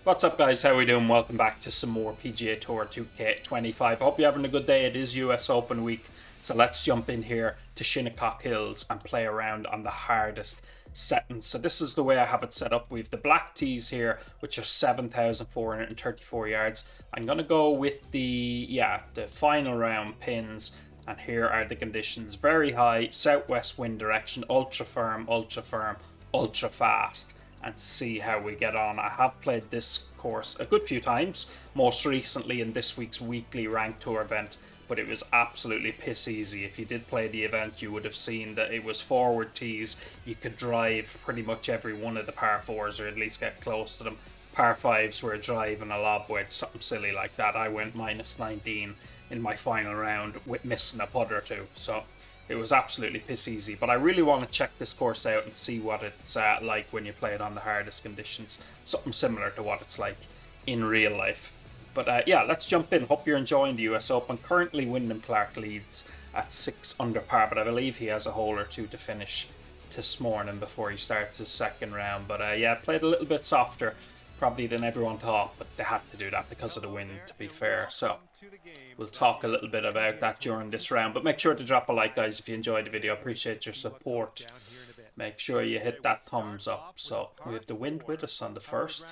What's up, guys? How we doing? Welcome back to some more PGA Tour 2K25. Hope you're having a good day. It is US Open week, so let's jump in here to Shinnecock Hills and play around on the hardest settings. So this is the way I have it set up. We have the black tees here, which are 7,434 yards. I'm going to go with the final round pins, and here are the conditions. Very high, southwest wind direction, ultra firm, ultra fast, and see how we get on. I have played this course a good few times, most recently in this week's weekly ranked tour event, but it was absolutely piss easy. If you did play the event, you would have seen that it was forward tees. You could drive pretty much every one of the par 4s, or at least get close to them. Par 5s were driving a lob wedge, something silly like that. I went minus 19 in my final round with missing a putt or two, so it was absolutely piss easy. But I really want to check this course out and see what it's like when you play it on the hardest conditions. Something similar to what it's like in real life. But yeah, let's jump in. Hope you're enjoying the US Open. Currently, Wyndham Clark leads at 6 under par, but I believe he has a hole or two to finish this morning before he starts his second round. But yeah, played a little bit softer probably than everyone thought, but they had to do that because of the wind, to be fair. So we'll talk a little bit about that during this round, but make sure to drop a like, guys, if you enjoyed the video. Appreciate your support. Make sure you hit that thumbs up. So we have the wind with us on the first,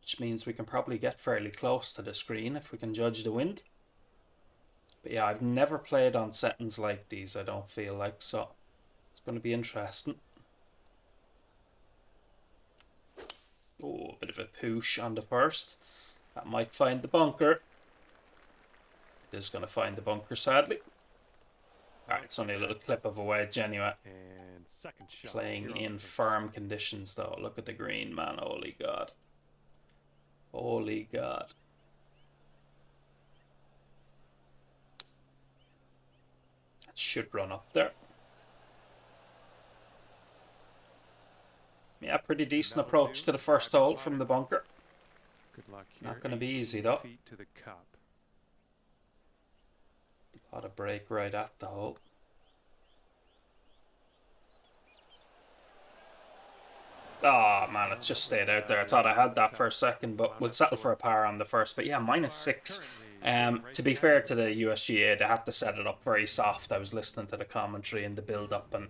which means we can probably get fairly close to the screen if we can judge the wind. But yeah, I've never played on settings like these, I don't feel like, so it's going to be interesting. Oh, a bit of a push on the first. That might find the bunker. It is going to find the bunker, sadly. Alright, it's only a little clip of a wedge anyway. And second shot. Playing in firm conditions, though. Look at the green, man. Holy God. Holy God. That should run up there. Yeah, pretty decent approach to the first hole from the bunker. Good luck here. Not going to be easy, though. Feet to the cup. A lot of break right at the hole. Oh man, it's just stayed out there. I thought I had that for a second, but we'll settle for a par on the first. But yeah, minus 6. To be fair to the USGA, they had to set it up very soft. I was listening to the commentary and the build-up, and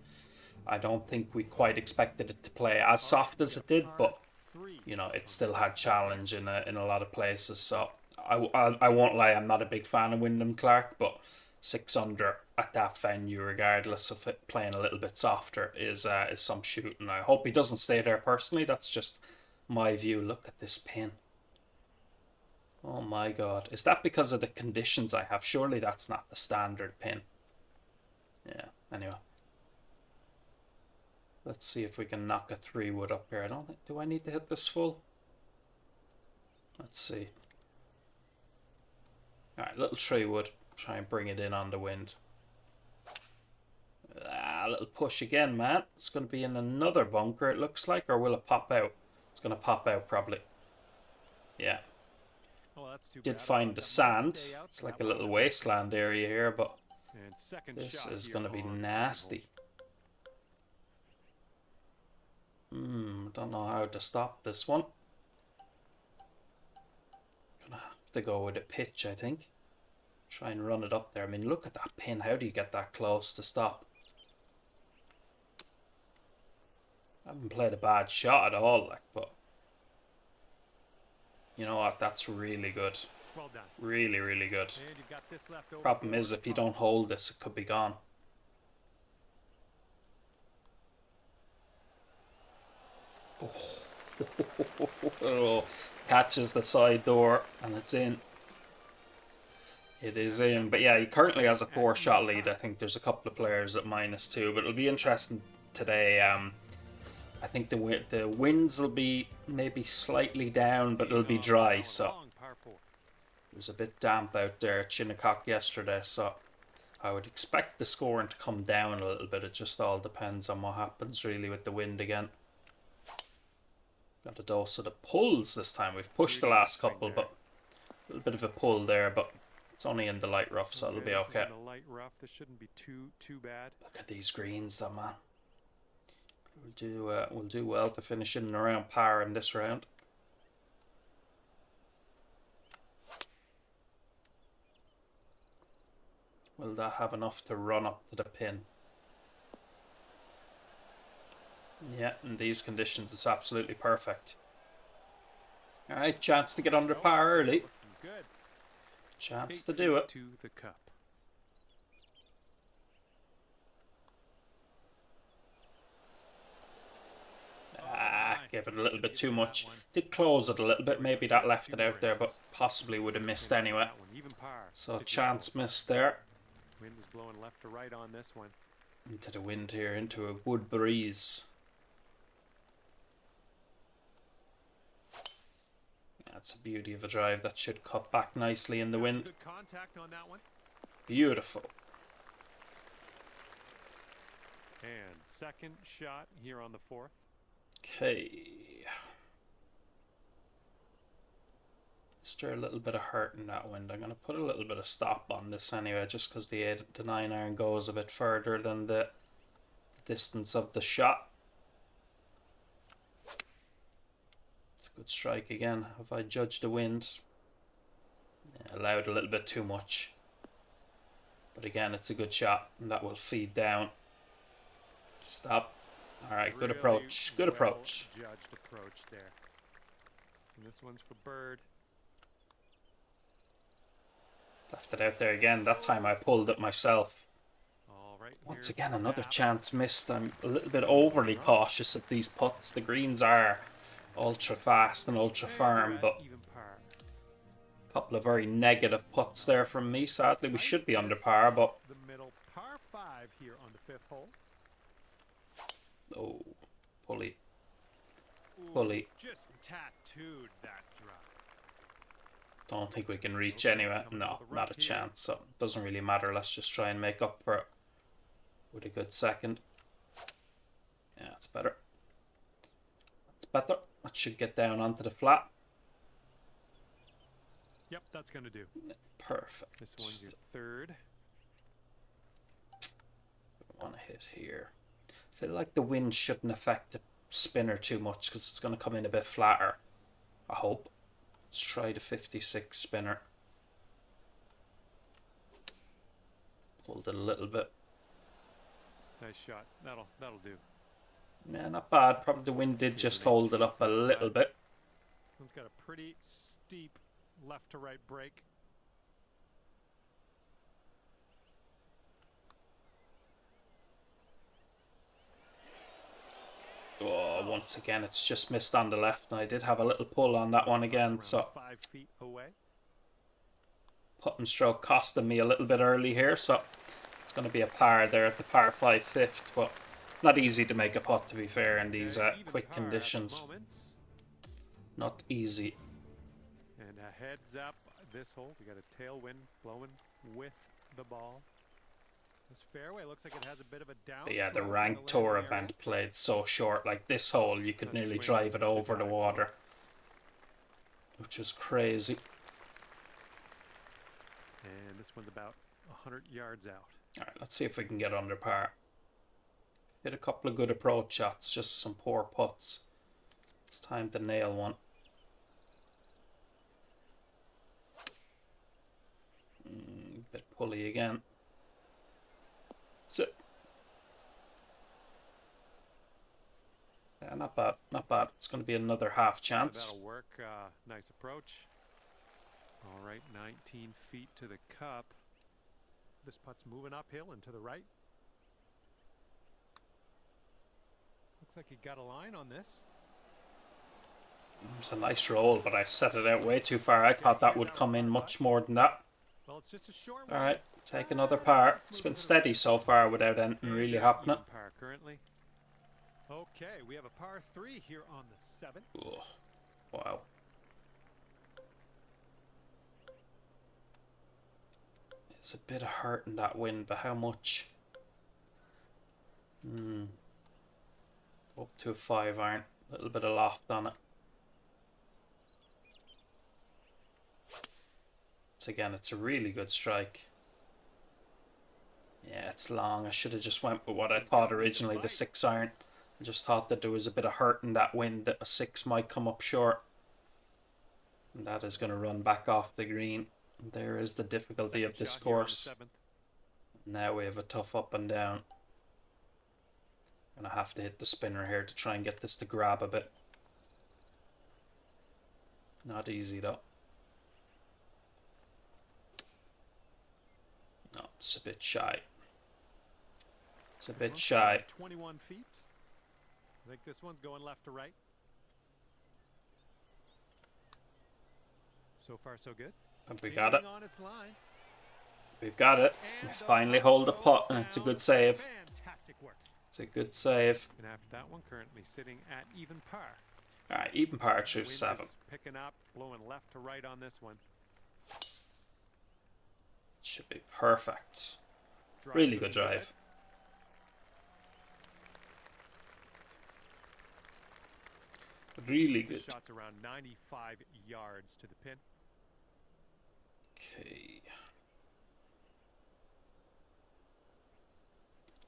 I don't think we quite expected it to play as soft as it did, but you know, it still had challenge in a lot of places. So I won't lie, I'm not a big fan of Wyndham Clark, but 6 under at that venue, regardless of it playing a little bit softer, is some shooting. I hope he doesn't stay there personally. That's just my view. Look at this pin. Oh my God. Is that because of the conditions I have? Surely that's not the standard pin. Yeah, anyway. Let's see if we can knock a 3-wood up here. I don't think... Do I need to hit this full? Let's see. Alright, little 3-wood. Try and bring it in on the wind. A little push again, man. It's going to be in another bunker, it looks like. Or will it pop out? It's going to pop out, probably. Yeah. Did find the sand. It's like a little wasteland area here, but this is going to be nasty. Don't know how to stop this one. Gonna have to go with a pitch, I think. Try and run it up there. I mean, look at that pin. How do you get that close to stop? I haven't played a bad shot at all, like, but you know what? That's really good. Well done. Really, really good. Problem is, if you don't hold this, it could be gone. Oh. Catches the side door and it's in. It is in. But yeah, he currently has a 4-shot lead. I think there's a couple of players at -2, but it'll be interesting today. I think the winds will be maybe slightly down, but it'll be dry, so it was a bit damp out there at Shinnecock yesterday, so I would expect the scoring to come down a little bit. It just all depends on what happens really with the wind again. Got a dose of the pulls this time. We've pushed the last couple, but a little bit of a pull there, but it's only in the light rough, so it'll be okay. This shouldn't be too bad. Look at these greens, though, man. We'll do well to finish in and around par in this round. Will that have enough to run up to the pin? Yeah, in these conditions, it's absolutely perfect. Alright, chance to get under par early. Good. Chance to do it. To the cup. Gave it a little bit too much. Did close it a little bit. Maybe that left it out there, but possibly would have missed anyway. So chance missed there. Wind is blowing left to right on this one. Into the wind here, into a wood breeze. That's a beauty of a drive. That should cut back nicely in the wind. Good contact on that one. Beautiful. And second shot here on the 4th. Okay. Is there a little bit of hurt in that wind? I'm going to put a little bit of stop on this anyway, just because the 9 iron goes a bit further than the distance of the shot. It's a good strike again. Have I judged the wind? Yeah, allowed a little bit too much. But again, it's a good shot, and that will feed down. Stop. Alright, good approach. Good approach. Judged approach there. And this one's for bird. Left it out there again. That time I pulled it myself. All right, once again, another chance missed. I'm a little bit overly cautious of these putts. The greens are ultra fast and ultra firm, but a couple of very negative putts there from me. Sadly, we should be under par, but the middle par 5 here on the 5th hole. Oh, pulley. Pulley. Just tattooed that drive. Don't think we can reach anyway. No, not a chance. So it doesn't really matter. Let's just try and make up for it with a good second. Yeah, it's better. That's better. That should get down onto the flat. Yep, that's going to do. Perfect. This one's your 3rd. I want to hit here. I feel like the wind shouldn't affect the spinner too much because it's going to come in a bit flatter. I hope. Let's try the 56 spinner. Pulled it a little bit. Nice shot. That'll do. Yeah, not bad. Probably the wind did just hold it up a little bit. It's got a pretty steep left to right break. Oh, once again, it's just missed on the left. And I did have a little pull on that one again. So 5 feet away. Putt and stroke costing me a little bit early here. So it's going to be a par there at the par 5 5th. But not easy to make a putt, to be fair, in these quick conditions. Not easy. And a heads up this hole. We got a tailwind blowing with the ball. This fairway looks like it has a bit of a down. But yeah, the ranked tour event played so short. Like this hole, you could nearly drive it over the water, which was crazy. And this one's about 100 yards out. All right, let's see if we can get under par. Hit a couple of good approach shots, just some poor putts. It's time to nail one. Bit pulley again. Sit. Yeah, not bad, not bad. It's going to be another half chance. That'll work. Nice approach. All right, 19 feet to the cup. This putt's moving uphill and to the right. Looks like he got a line on this. It was a nice roll, but I set it out way too far. I thought that would come in much more than that. Well, it's just a short one. All right, take another par. It's been steady so far without anything really happening. Par currently. Okay, we have a par 3 here on the 7th. Oh, wow. It's a bit of hurt in that wind, but how much? Up to a 5 iron. A little bit of loft on it. Again, it's a really good strike. Yeah, it's long. I should have just went with what I thought originally, the 6 iron. I just thought that there was a bit of hurt in that wind, that a 6 might come up short. And that is going to run back off the green. There is the difficulty of this course. Now we have a tough up and down. Gonna have to hit the spinner here to try and get this to grab a bit. Not easy though. No, it's a bit shy. It's a bit shy. 21 feet. I think this one's going left to right. So far, so good. But we got it. On its line. We've got it. We finally hold the putt, and it's a good save. Fantastic work. It's a good save. And after that one, currently sitting at even par. All right, even par through 7. Picking up, blowing left to right on this one. Should be perfect. Really good drive. Really good. Shots around 95 yards to the pin. Okay.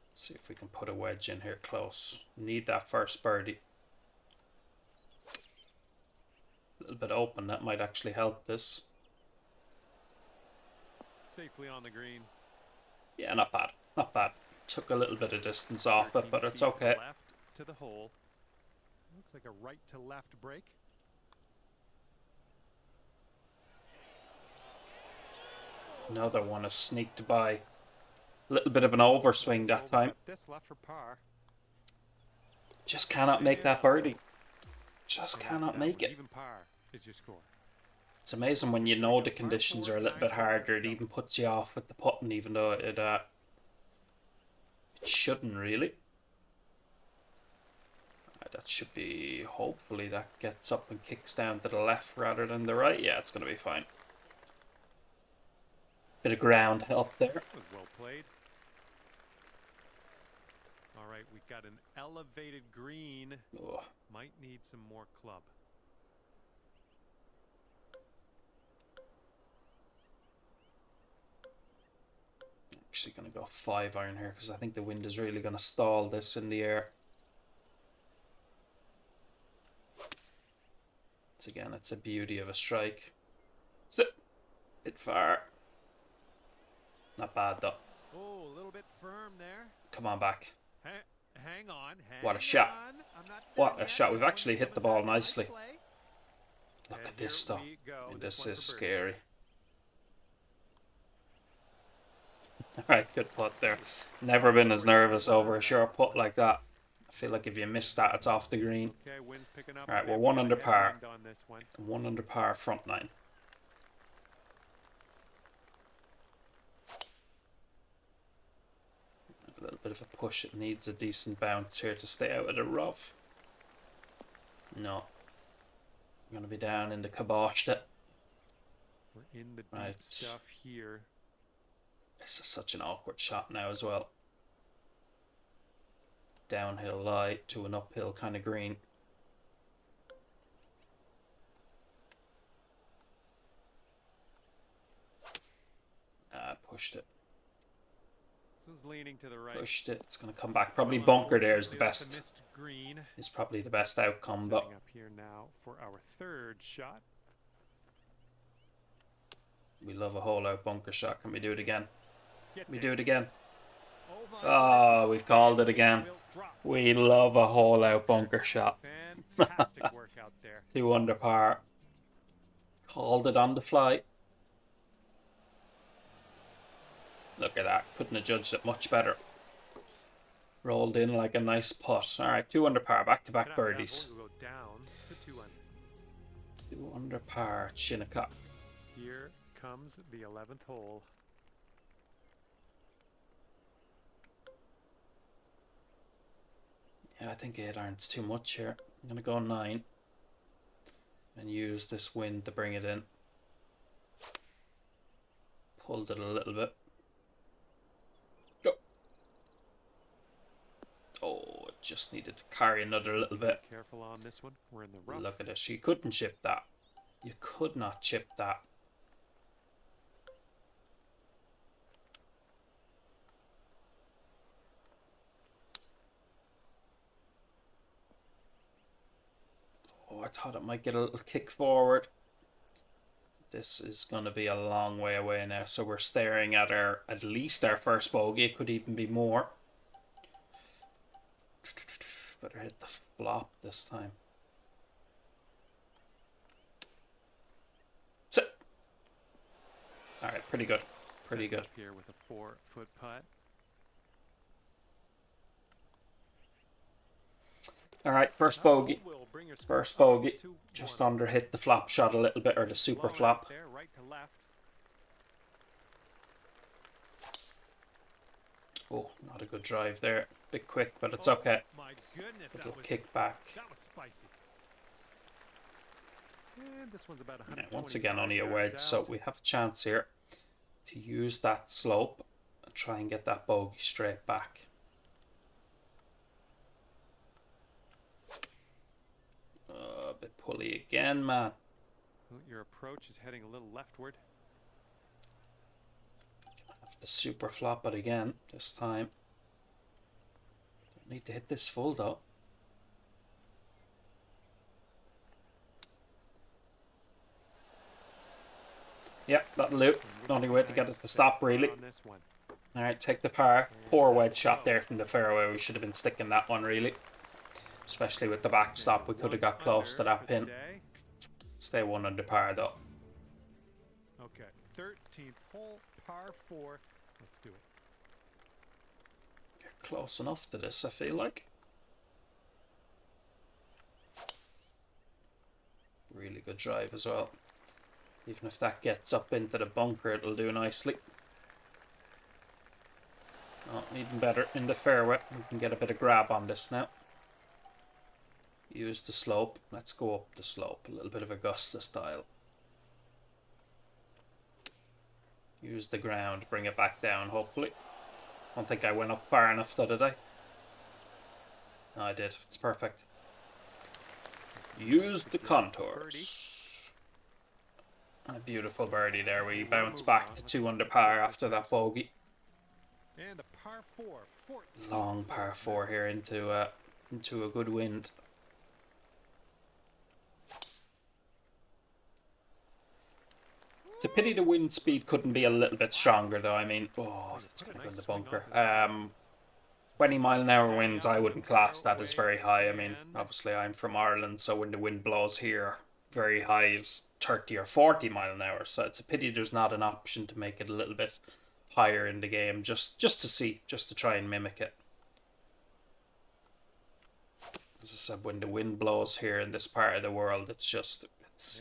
Let's see if we can put a wedge in here close. Need that first birdie. A little bit open, that might actually help this. Safely on the green. Yeah, not bad. Not bad. Took a little bit of distance off it, but it's okay. Left to the hole. Looks like a right to left break. Another one has sneaked by. A little bit of an overswing that time. This left for par. Just cannot make that birdie. Just cannot make it. Even par is your score. It's amazing when you know the conditions are a little bit harder. It even puts you off with the putting, even though it shouldn't really. That should be, hopefully that gets up and kicks down to the left rather than the right. Yeah, it's going to be fine. Bit of ground up there. Well played. All right, we've got an elevated green. Oh. Might need some more club. Actually going to go 5 iron here because I think the wind is really going to stall this in the air. Again, it's a beauty of a strike. It's a bit far. Not bad though. Oh, a little bit firm there. Come on back. Hang on. What a shot. What a shot. We've actually hit the ball nicely. Look at this though. I mean, this is scary. Alright, good putt there. Never been as nervous over a short putt like that. I feel like if you miss that, it's off the green. Alright, we're 1 under par. 1 under par, front 9. A little bit of a push. It needs a decent bounce here to stay out of the rough. No. I'm going to be down in the kibosh. We're in the deep stuff here. This is such an awkward shot now as well. Downhill lie to an uphill kind of green. Pushed it. This is leaning to the right. Pushed it. It's going to come back. Probably bunker there is the best. Is probably the best outcome. But up here now for our 3rd shot. We love a hole out bunker shot. Can we do it again? Can we do it again? Oh, we've called it again. We love a hole out bunker shot. Fantastic work out there. 2 under par. Called it on the fly. Look at that. Couldn't have judged it much better. Rolled in like a nice putt. Alright, 2 under par. Back-to-back birdies. 2 under par. Shinnecock. Here comes the 11th hole. Yeah, I think 8 iron's too much here. I'm going to go 9. And use this wind to bring it in. Pulled it a little bit. Go. Oh, it just needed to carry another little bit. Careful on this one. We're in the rough. Look at this. You couldn't chip that. You could not chip that. Oh, I thought it might get a little kick forward. This is going to be a long way away now. So we're staring at at least our first bogey. It could even be more. Better hit the flop this time. So, all right, pretty good. Pretty good. Here with a 4-foot putt. All right, first bogey. First bogey. Just under hit the flop shot a little bit, or the super flop. There, right to left. Oh, not a good drive there. Bit quick, but it's okay. My goodness, Little kick back. That was spicy. And this one's about Yeah, once again, only a wedge, so we have a chance here to use that slope and try and get that bogey straight back. A bit pulley again, man. Well, your approach is heading a little leftward. Have to super flop it again this time. Don't need to hit this full though. Yep, that'll do. Only way to get it to stop, really. Alright, take the par. Poor wedge shot there from the fairway. We should have been sticking that one, really. Especially with the backstop, we could have got close to that pin. Stay 1 under par, though. Okay, 13th hole, par 4. Let's do it. You're close enough to this, I feel like. Really good drive as well. Even if that gets up into the bunker, it'll do nicely. Oh, even better in the fairway. We can get a bit of grab on this now. Use the slope. Let's go up the slope. A little bit of Augusta style. Use the ground. Bring it back down, hopefully. I don't think I went up far enough, though, did I? No, I did. It's perfect. Use the contours. A beautiful birdie there. We bounce back to 2 under par after that bogey. And a par 4. Long par 4 here into a good wind. It's a pity the wind speed couldn't be a little bit stronger, though. I mean, oh, that's going to go in the bunker. 20 mile an hour winds, I wouldn't class that as very high. I mean, obviously I'm from Ireland, so when the wind blows here, very high is 30 or 40 mile an hour. So it's a pity there's not an option to make it a little bit higher in the game, just to see, just to try and mimic it. As I said, when the wind blows here in this part of the world, it's just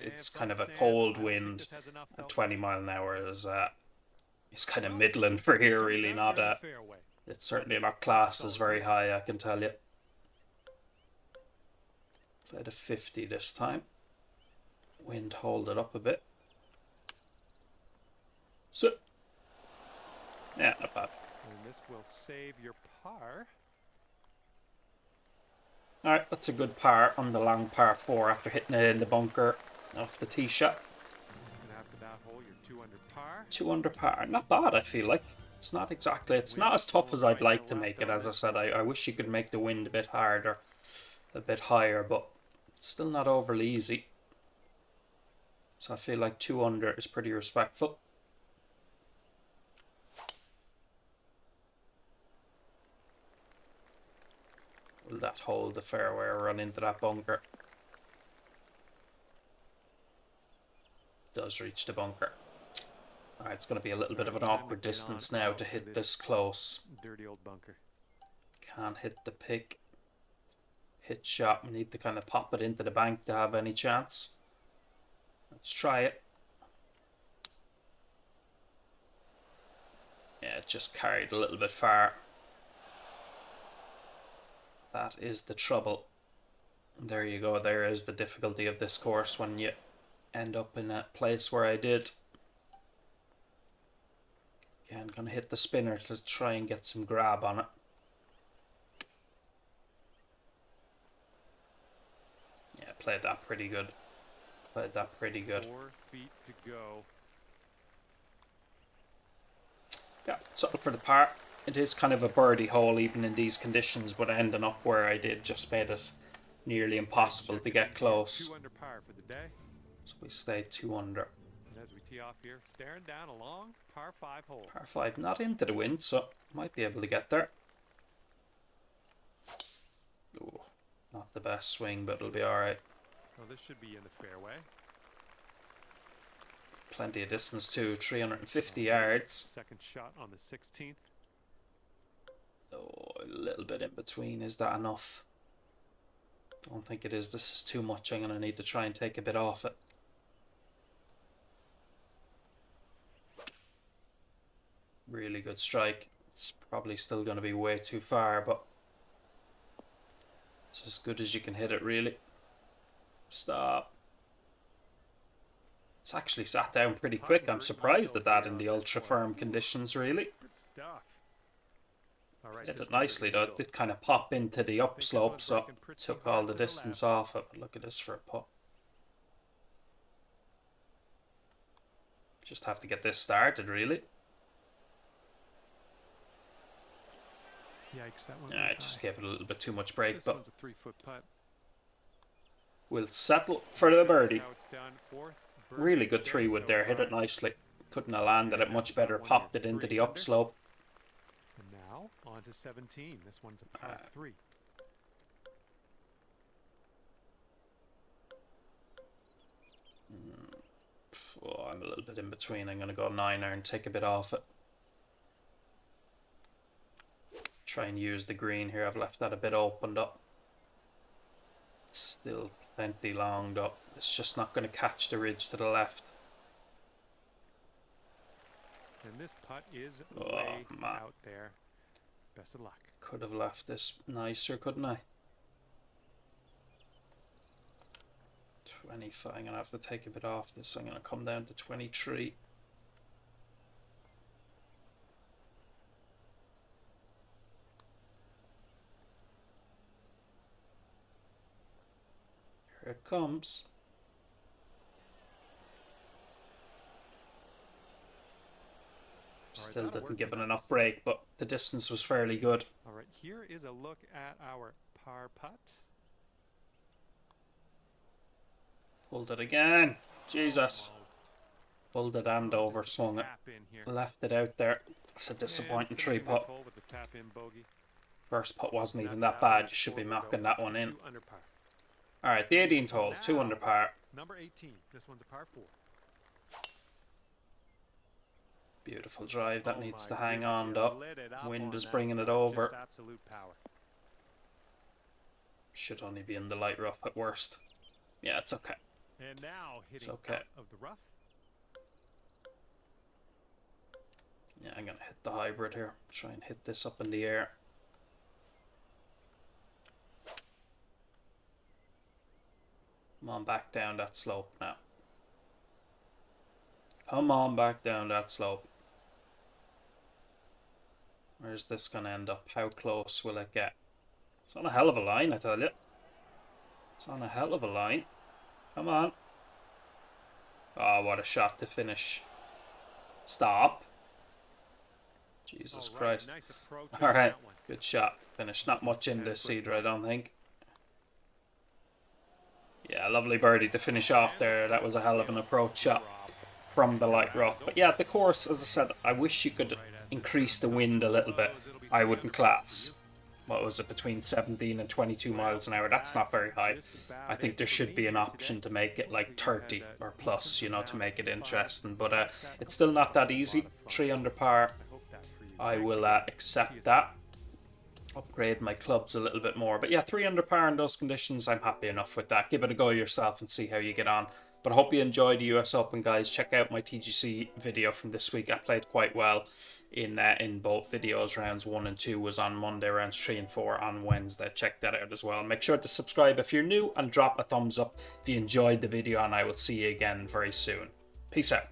it's kind of a cold wind, and 20 mile an hour is kind of middling for here, really. Not it's certainly not classed as very high, I can tell you. Played a 50 this time. Wind hold it up a bit. So yeah, not bad. And this will save your par. Alright, that's a good par on the long par 4 after hitting it in the bunker off the tee shot. And after that hole, you're 2 under par. 2 under par. Not bad, I feel like. It's not exactly, it's not as tough as I'd like to make it. As I said, I wish you could make the wind a bit harder, a bit higher, but it's still not overly easy. So I feel like 2 under is pretty respectful. Will that hold the fairway or run into that bunker? Does reach the bunker. Alright, it's going to be a little bit of an awkward distance now to hit this close. Dirty old bunker. Can't hit the pick. Hit shot. We need to kind of pop it into the bank to have any chance. Let's try it. Yeah, it just carried a little bit far. That is the trouble. There you go. There is the difficulty of this course when you end up in a place where I did. Again, gonna hit the spinner to try and get some grab on it. Yeah, played that pretty good. Played that pretty good. 4 feet to go. Yeah, so for the par, it is kind of a birdie hole even in these conditions, but ending up where I did just made it nearly impossible to get close. 2 under par for the day. So we stay 2 under. And as tee off here. Staring down a long par 5 hole. Par 5, not into the wind, so might be able to get there. Ooh, not the best swing, but it'll be alright. Well, this should be in the fairway. Plenty of distance too, 350 yards. Second shot on the 16th. Oh, a little bit in between. Is that enough? Don't think it is. This is too much. I'm going to need to try and take a bit off it. Really good strike. It's probably still going to be way too far, but it's as good as you can hit it, really. Stop. It's actually sat down pretty quick. I'm surprised at that in the ultra firm conditions, really. Good stuff. All right, Hit it nicely though. It did kind of pop into the upslope, so it took all the distance off it. But look at this for a putt. Just have to get this started, really. Yikes, that one. Yeah, I just gave it a little bit too much break, This but one's a 3-foot putt. we'll settle for the birdie. How it's done. Fourth birdie Really good of the day 3-wood so there. Hit far. it nicely. Couldn't have landed it much better. Popped it into the upslope. And now on to 17. This one's a par 3. Oh, I'm a little bit in between. I'm going to go 9-iron, take a bit off it. Try and use the green here. I've left that a bit opened up. It's still plenty long though. It's just not going to catch the ridge to the left. And this putt is Oh, way man. out there. Best of luck. Could have left this nicer, couldn't I? 25. I'm going to have to take a bit off this. I'm going to come down to 23. Here it comes. Still didn't give it enough break, but the distance was fairly good. All right, here is a look at our par putt. Pulled it again. Jesus. Almost. Pulled it and overswung it. Tap in here. Left it out there. It's a disappointing And 3 finishing this putt. hole with the tap in bogey. First putt wasn't even That's that bad. average You should be 4 knocking wood that over, one in. 2 under par. Alright, the 18th hole, 2 under par. Number 18. This one's a par 4. Beautiful drive. That Oh needs my to hang goodness, on you though. lit it up Wind on is that bringing it putt. over. Just absolute power. Should only be in the light rough at worst. Yeah, it's okay. And now hitting okay. out of the rough. Yeah, I'm going to hit the hybrid here. Try and hit this up in the air. Come on, back down that slope now. Come on, back down that slope. Where's this going to end up? How close will it get? It's on a hell of a line, I tell you. It's on a hell of a line. Come on. Oh, what a shot to finish. Stop. Jesus Christ. Nice approach on Alright, that one. good shot. Finish. Not much in this either, I don't think. Yeah, lovely birdie to finish off there. That was a hell of an approach shot from the light rough. But yeah, the course, as I said, I wish you could increase the wind a little bit. I wouldn't class, what was it, between 17 and 22 miles an hour. That's not very high. I think there should be an option to make it like 30 or plus, you know, to make it interesting. But it's still not that easy. 3 under par. I will accept that. Upgrade my clubs a little bit more. But yeah, 3 under par in those conditions, I'm happy enough with that. Give it a go yourself and see how you get on. But I hope you enjoyed the US Open, guys. Check out my TGC video from this week. I played quite well in both videos. Rounds 1 and 2 was on Monday, rounds 3 and 4 on Wednesday. Check that out as well. Make sure to subscribe if you're new and drop a thumbs up if you enjoyed the video, and I will see you again very soon. Peace out.